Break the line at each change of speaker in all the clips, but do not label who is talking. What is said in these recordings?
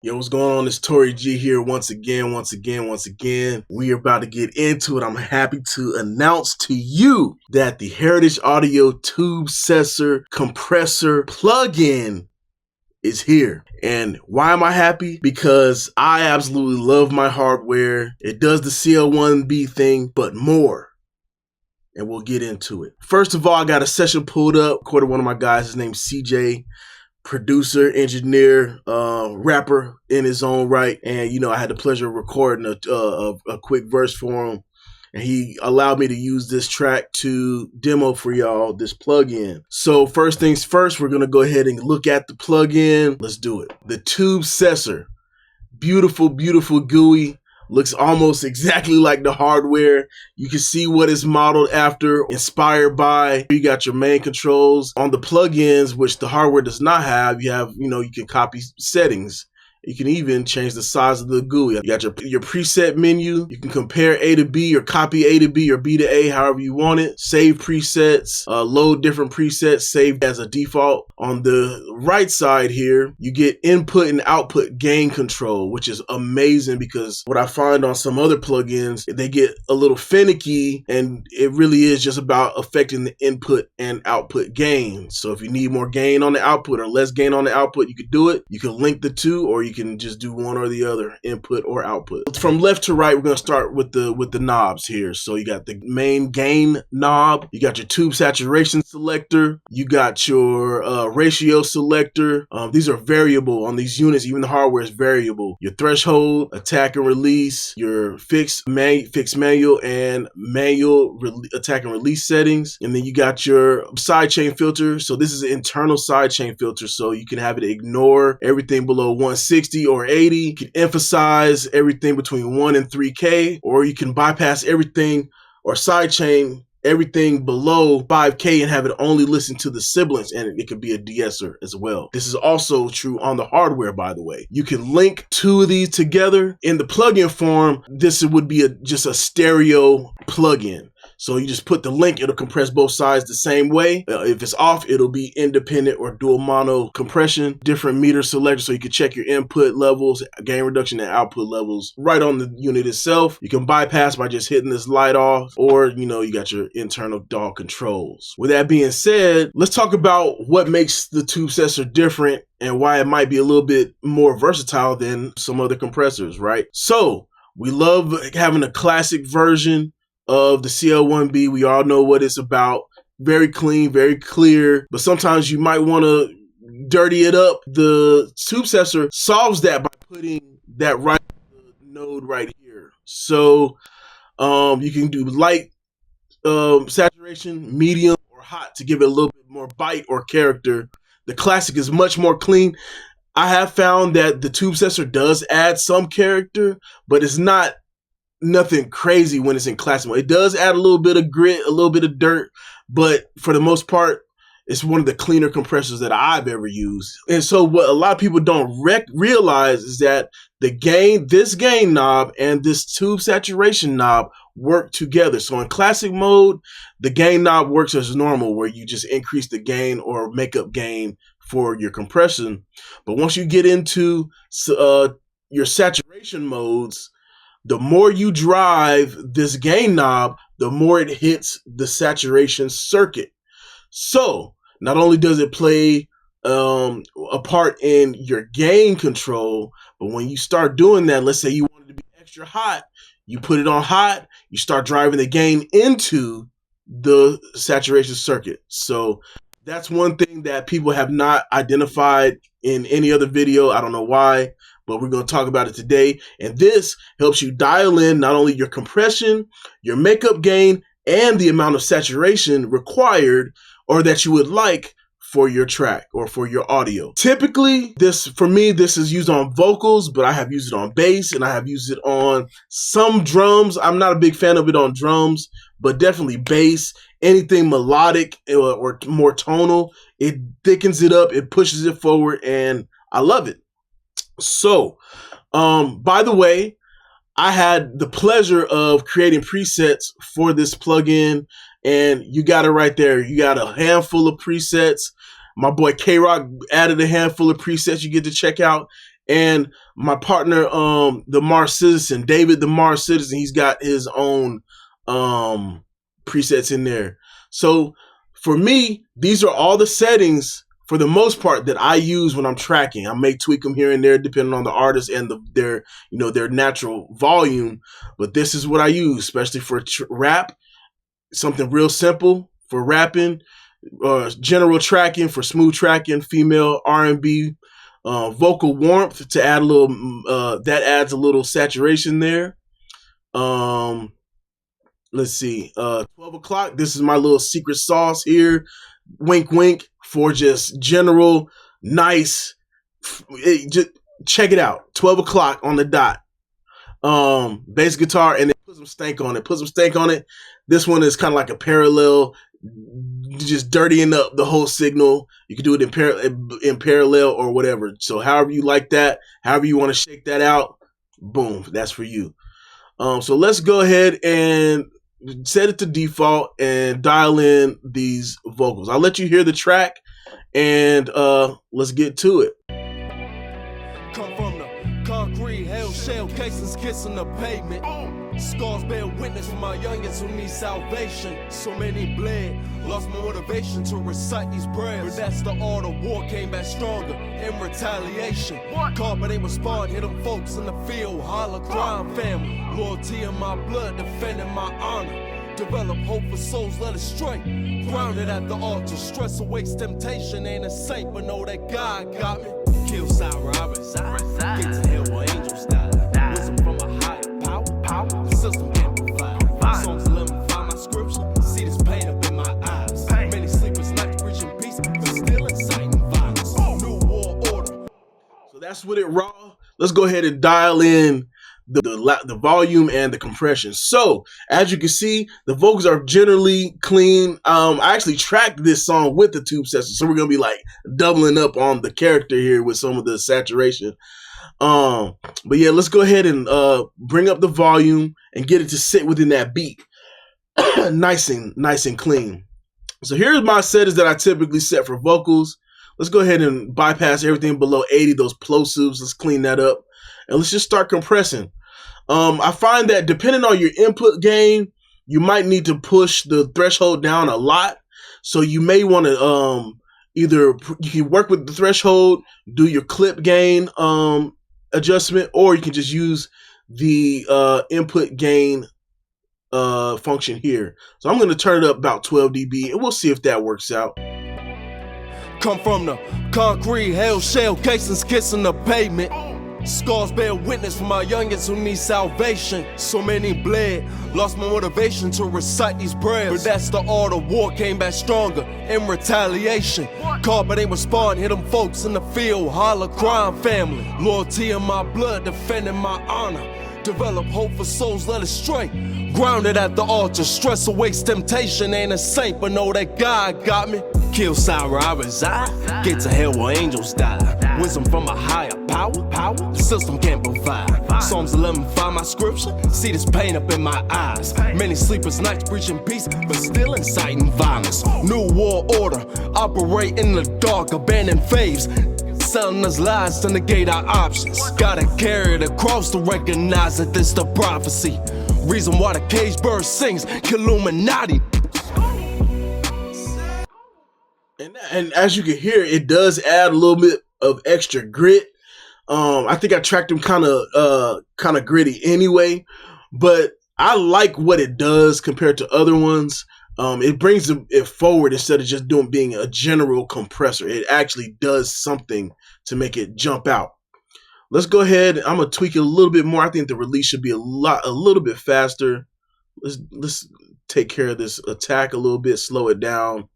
Yo, what's going on? It's Tori G here once again. We are about to get into it. I'm happy to announce to you that the Lewitt Audio Tubesessor Compressor Plugin is here. And why am I happy? Because I absolutely love my hardware. It does the CL1B thing, but more. And we'll get into it. First of all, I got a session pulled up. Recorded one of my guys. His name's CJ. Producer, engineer, rapper in his own right. And, you know, I had the pleasure of recording a quick verse for him. And he allowed me to use this track to demo for y'all this plugin. So first things first, we're going to go ahead and look at the plugin. Let's do it. The Tubesessor. Beautiful, beautiful GUI. Looks almost exactly like the hardware. You can see what it's modeled after, inspired by. You got your main controls. On the plugins, which the hardware does not have, you have, you can copy settings. You can even change the size of the GUI. You got your preset menu. You can compare A to B or copy A to B or B to A, however you want it. Save presets, load different presets, saved as a default. On the right side here, you get input and output gain control, which is amazing because what I find on some other plugins, they get a little finicky and it really is just about affecting the input and output gain. So if you need more gain on the output or less gain on the output, you can do it. You can link the two, or you can just do one or the other, input or output. From left to right, we're going to start with the knobs here. So you got the main gain knob, you got your tube saturation selector, you got your ratio selector. These are variable on these units. Even the hardware is variable. Your threshold, attack and release, your fixed manual and manual attack and release settings, and then you got your sidechain filter. So this is an internal sidechain filter, so you can have it ignore everything below 160 or 80. You can emphasize everything between 1 and 3K, or you can bypass everything or sidechain everything below 5K and have it only listen to the siblings, and it could be a de-esser as well. This is also true on the hardware, by the way. You can link two of these together. In the plugin form, this would be just a stereo plugin. So you just put the link, it'll compress both sides the same way. If it's off, it'll be independent or dual mono compression, different meter selector, so you can check your input levels, gain reduction and output levels right on the unit itself. You can bypass by just hitting this light off, or you got your internal DAW controls. With that being said, let's talk about what makes the Tubesessor different and why it might be a little bit more versatile than some other compressors, right? So we love having a classic version of the CL1B. We all know what it's about. Very clean, very clear, but sometimes you might want to dirty it up. The Tubesessor solves that by putting that right node right here. So you can do light saturation, medium, or hot to give it a little bit more bite or character. The classic is much more clean. I have found that the Tubesessor does add some character, but it's not nothing crazy when it's in classic mode. It does add a little bit of grit, a little bit of dirt, but for the most part, it's one of the cleaner compressors that I've ever used. And so what a lot of people don't realize is that this gain knob and this tube saturation knob work together. So in classic mode, the gain knob works as normal, where you just increase the gain or make up gain for your compression. But once you get into your saturation modes, the more you drive this gain knob, the more it hits the saturation circuit. So not only does it play a part in your gain control, but when you start doing that, let's say you want it to be extra hot, you put it on hot, you start driving the gain into the saturation circuit. So that's one thing that people have not identified in any other video. I don't know why, but we're going to talk about it today. And this helps you dial in not only your compression, your makeup gain, and the amount of saturation required or that you would like for your track or for your audio. Typically, for me, this is used on vocals, but I have used it on bass and I have used it on some drums. I'm not a big fan of it on drums, but definitely bass, anything melodic or more tonal. It thickens it up, it pushes it forward, and I love it. So, by the way, I had the pleasure of creating presets for this plugin, and you got it right there. You got a handful of presets. My boy K-Rock added a handful of presets you get to check out, And my partner, the Mars Citizen, David the Mars Citizen, he's got his own presets in there. So for me, these are all the settings for the most part that I use when I'm tracking. I may tweak them here and there depending on the artist and their natural volume, but this is what I use, especially for rap. Something real simple for rapping, general tracking for smooth tracking, female R&B, vocal warmth to add a little. That adds a little saturation there. Let's see. 12 o'clock. This is my little secret sauce here. Wink, wink, for just general nice. Just check it out. 12 o'clock on the dot. Bass guitar, and then put some stank on it. Put some stank on it. This one is kind of like a parallel, just dirtying up the whole signal. You can do it in parallel or whatever. So however you like that, however you want to shake that out, boom, that's for you. So let's go ahead and set it to default and dial in these vocals. I'll let you hear the track, and let's get to it.
Come from the concrete, hell shell cases kissing the pavement. Scars bear witness for my youngins who need salvation. So many bled, lost my motivation to recite these prayers. But that's the art of war, came back stronger in retaliation. Call but they respond, hit them folks in the field, holler crime family. Loyalty in my blood, defending my honor. Develop hope for souls led astray. Grounded at the altar, stress awakes temptation. Ain't a saint, but know that God got me. Kill sour, I reside. Get to hell where angels die. Wisdom from a higher power. The system can't provide. Psalms 11, find my scripture. See this pain up in my eyes. Many sleepless nights preaching peace, but still inciting violence. New war order.
So that's with it raw. Let's go ahead and dial in the volume and the compression. So as you can see, the vocals are generally clean. I actually tracked this song with the Tubesessor, so we're gonna be like doubling up on the character here with some of the saturation. But yeah, let's go ahead and bring up the volume and get it to sit within that beat. nice and clean. So here's my settings that I typically set for vocals. Let's go ahead and bypass everything below 80, those plosives. Let's clean that up. And let's just start compressing. I find that depending on your input gain, you might need to push the threshold down a lot. So you may want to either you can work with the threshold, do your clip gain adjustment, or you can just use the input gain function here. So I'm going to turn it up about 12 dB, and we'll see if that works out.
Come from the concrete, hell shell casings kissing the pavement. Scars bear witness for my youngins who need salvation. So many bled, lost my motivation to recite these prayers. But that's the art of war, came back stronger in retaliation. Call but they respond, hit them folks in the field, holler crime family. Loyalty in my blood, defending my honor. Develop hope for souls led astray. Grounded at the altar, stress awakes temptation. Ain't a saint, but know that God got me. Kill sour, I reside. Get to hell where angels die. Wisdom from a higher power. The system can't provide. Psalms 11, find my scripture. See this pain up in my eyes. Many sleepless nights preaching peace, but still inciting violence. New war order, operate in the dark, abandon faves. Selling us lies to negate our options. Gotta carry it across to recognize that this the prophecy. Reason why the cage bird sings, Illuminati.
And as you can hear, it does add a little bit of extra grit. I think I tracked them kind of gritty anyway, but I like what it does compared to other ones. It brings it forward instead of just being a general compressor. It actually does something to make it jump out. Let's go ahead. I'm gonna tweak it a little bit more. I think the release should be a little bit faster. Let's take care of this attack a little bit, slow it down,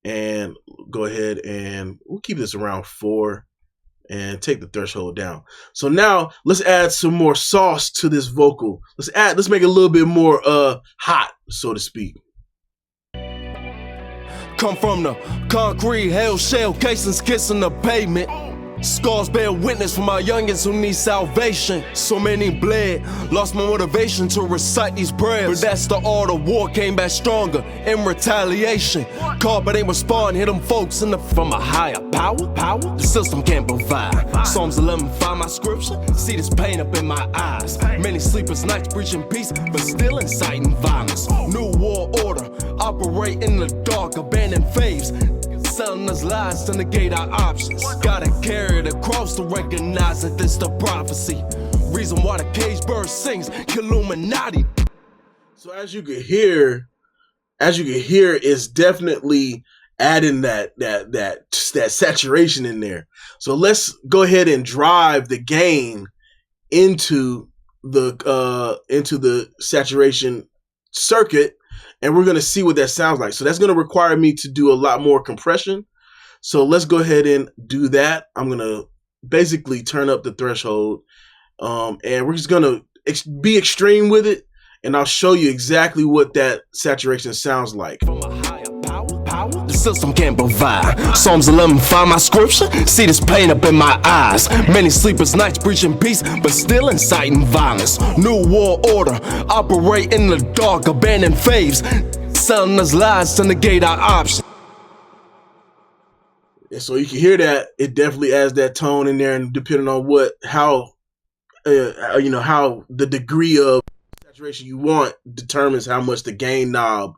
and go ahead and we'll keep this around 4 and take the threshold down. So now let's add some more sauce to this vocal. Let's make it a little bit more hot, so to speak.
Come from the concrete, hell shell casings kissing the pavement. Scars bear witness for my youngins who need salvation. So many bled, lost my motivation to recite these prayers. But that's the art of war, came back stronger in retaliation. Called but ain't respond, hit them folks in the from a higher power. The system can't provide. Psalms 11:5, my scripture. See this pain up in my eyes. Many sleepless nights preaching peace, but still inciting violence. New war order, operate in the dark, abandon faiths. Selling us lies to negate our options. Gotta carry it across to recognize that this the prophecy. Reason why the cage bird sings, Illuminati.
So as you can hear, it's definitely adding that saturation in there. So let's go ahead and drive the gain into the saturation circuit. And we're going to see what that sounds like. So that's going to require me to do a lot more compression. So let's go ahead and do that. I'm going to basically turn up the threshold. And we're just going to be extreme with it. And I'll show you exactly what that saturation sounds like.
From a higher power, the system can't provide. Psalms 11:5, my scripture. See this pain up in my eyes. Many sleepless nights preaching peace, but still inciting violence. New war order, operate in the dark, abandon faiths. Selling us lies to negate our options.
And so you can hear that it definitely adds that tone in there, and depending on how the degree of saturation you want determines how much the gain knob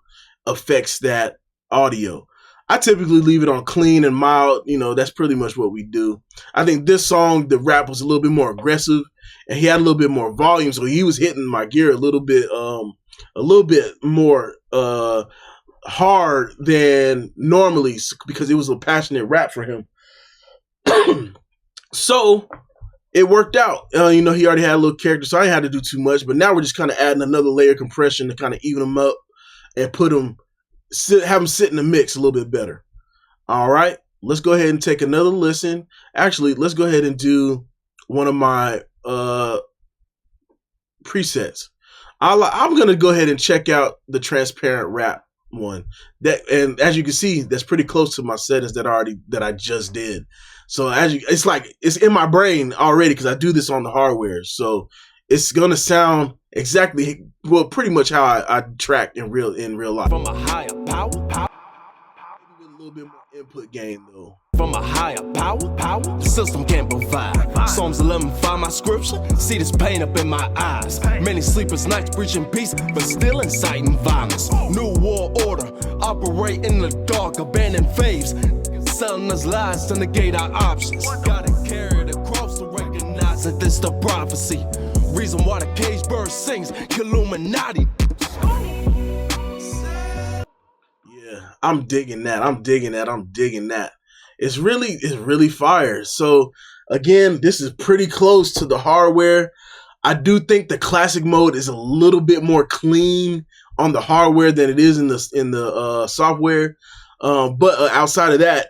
affects that audio. I typically leave it on clean and mild. That's pretty much what we do. I think this song, the rap was a little bit more aggressive, and he had a little bit more volume, so he was hitting my gear a little bit more hard than normally, because it was a passionate rap for him. So it worked out. He already had a little character, so I didn't have to do too much. But now we're just kind of adding another layer of compression to kind of even them up and have them sit in the mix a little bit better. All right, let's go ahead and take another listen. Actually, let's go ahead and do one of my presets. I'm gonna go ahead and check out the transparent rap one. And as you can see, that's pretty close to my settings that I just did. So it's like it's in my brain already because I do this on the hardware. So it's gonna sound exactly, well, pretty much how I track in real life.
From a higher power,
with a little bit more input gain though.
From a higher power, the system can't provide. Psalms 11:5, my scripture. See this pain up in my eyes. Many sleepless nights preaching peace, but still inciting violence. New war order, operate in the dark, abandon faiths. Selling us lies to negate our options. Gotta carry it across to recognize that this the prophecy. Reason why the cage bird sings, Illuminati.
Yeah, I'm digging that. It's really fire. So again, this is pretty close to the hardware. I do think the classic mode is a little bit more clean on the hardware than it is in the software. But outside of that,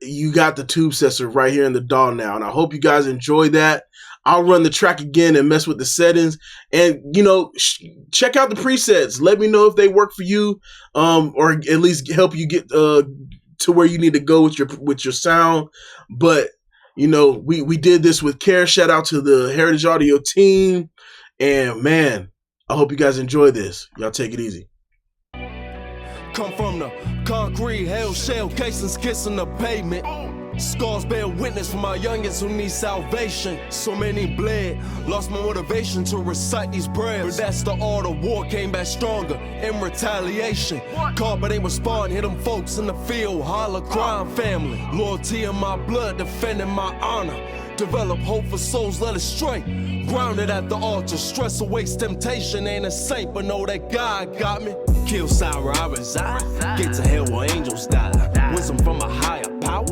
you got the Tubesessor right here in the DAW now, and I hope you guys enjoy that. I'll run the track again and mess with the settings, and check out the presets. Let me know if they work for you, or at least help you get to where you need to go with your sound. But we did this with care. Shout out to the Heritage Audio team, and man, I hope you guys enjoy this. Y'all take it easy.
Come from the concrete, hell shell casings kissing the pavement. Scars bear witness for my youngins who need salvation. So many bled, lost my motivation to recite these prayers. But that's the art of war, came back stronger in retaliation. Called but ain't respond, hit them folks in the field, holler crime family. Loyalty in my blood, defending my honor. Develop hope for souls led astray. Grounded at the altar, stress awaits temptation. Ain't a saint, but know that God got me. Kill sour, I reside. Get to hell where angels die. Wisdom from a higher power.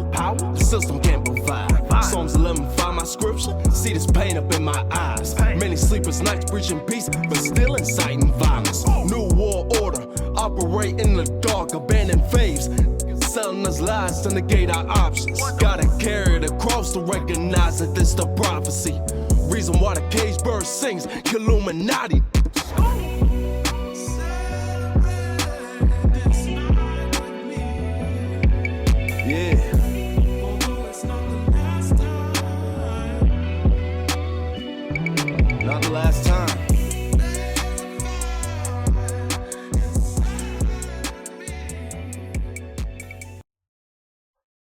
The system can't provide. Psalms 11:5, my scripture. See this pain up in my eyes. Many sleepless nights preaching peace, but still inciting violence. New war order, operate in the dark, abandon faiths. Selling us lies to negate our options. Gotta carry it across to recognize that this the prophecy. Reason why the cage bird sings, Illuminati.